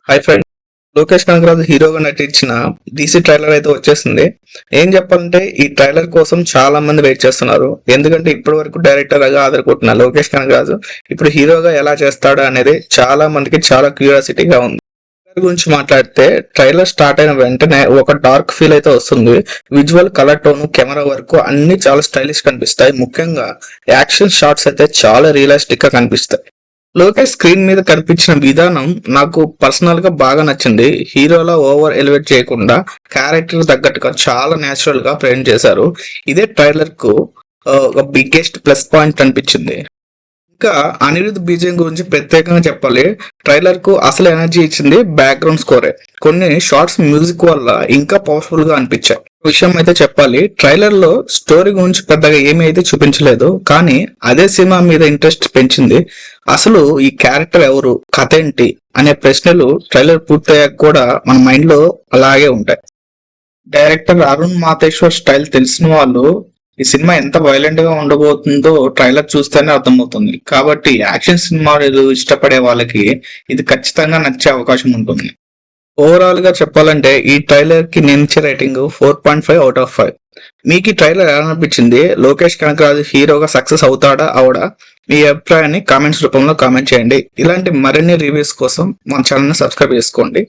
High friend, Lokesh Kanagaraj హీరోగా నటించిన DC trailer అయితే వచ్చేసింది. ఏం చెప్పాలంటే ఈ ట్రైలర్ కోసం చాలా మంది వెయిట్ చేస్తున్నారు. ఎందుకంటే ఇప్పటి వరకు డైరెక్టర్ గా ఆదరగొట్టిన లోకేష్ కనగరాజు ఇప్పుడు హీరోగా ఎలా చేస్తాడు అనేది చాలా మందికి చాలా క్యూరియాసిటీగా ఉంది. ట్రైలర్ గురించి మాట్లాడితే ట్రైలర్ స్టార్ట్ అయిన వెంటనే ఒక డార్క్ ఫీల్ అయితే వస్తుంది. Visual, colour tone, camera work అన్ని చాలా స్టైలిష్ కనిపిస్తాయి. ముఖ్యంగా యాక్షన్ షాట్స్ అయితే చాలా రియలిస్టిక్ గా కనిపిస్తాయి. లోకేష్ స్క్రీన్ మీద కనిపించిన విధానం నాకు పర్సనల్ గా బాగా నచ్చింది. హీరోలా ఓవర్ ఎలివేట్ చేయకుండా క్యారెక్టర్ తగ్గట్టుగా చాలా నేచురల్ గా ప్రెజెంట్ చేశారు. ఇదే ట్రైలర్ కు ఒక బిగ్గెస్ట్ ప్లస్ పాయింట్ అనిపించింది. ఇంకా అనిరుద్ బీజియం గురించి ప్రత్యేకంగా చెప్పాలి. ట్రైలర్ కు అసలు ఎనర్జీ ఇచ్చింది బ్యాక్గ్రౌండ్ స్కోరే. కొన్ని షార్ట్స్ మ్యూజిక్ వల్ల ఇంకా పవర్ఫుల్ గా అనిపించాయి. విషయం అయితే చెప్పాలి, ట్రైలర్ లో స్టోరీ గురించి పెద్దగా ఏమీ అయితే చూపించలేదు, కానీ అదే సినిమా మీద ఇంట్రెస్ట్ పెంచింది. అసలు ఈ క్యారెక్టర్ ఎవరు, కథ ఏంటి అనే ప్రశ్నలు ట్రైలర్ పూర్తయ్యాక కూడా మన మైండ్ లో అలాగే ఉంటాయి. డైరెక్టర్ అరుణ్ మాతేశ్వర్ స్టైల్ తెలిసిన వాళ్ళు ఈ సినిమా ఎంత వైలెంట్ గా ఉండబోతుందో ట్రైలర్ చూస్తేనే అర్థమవుతుంది. కాబట్టి యాక్షన్ సినిమాలు ఇష్టపడే వాళ్ళకి ఇది ఖచ్చితంగా నచ్చే అవకాశం ఉంటుంది. ఓవరాల్ గా చెప్పాలంటే ఈ ట్రైలర్ కి నేను ఇచ్చే రేటింగ్ 4.5/5. మీకు ఈ ట్రైలర్ ఎలా అనిపించింది? లోకేష్ కనగరాజు హీరోగా సక్సెస్ అవుతాడా అవడా? మీ అభిప్రాయాన్ని కామెంట్స్ రూపంలో కామెంట్ చేయండి. ఇలాంటి మరిన్ని రివ్యూస్ కోసం మన ఛానల్ ని సబ్స్క్రైబ్ చేసుకోండి.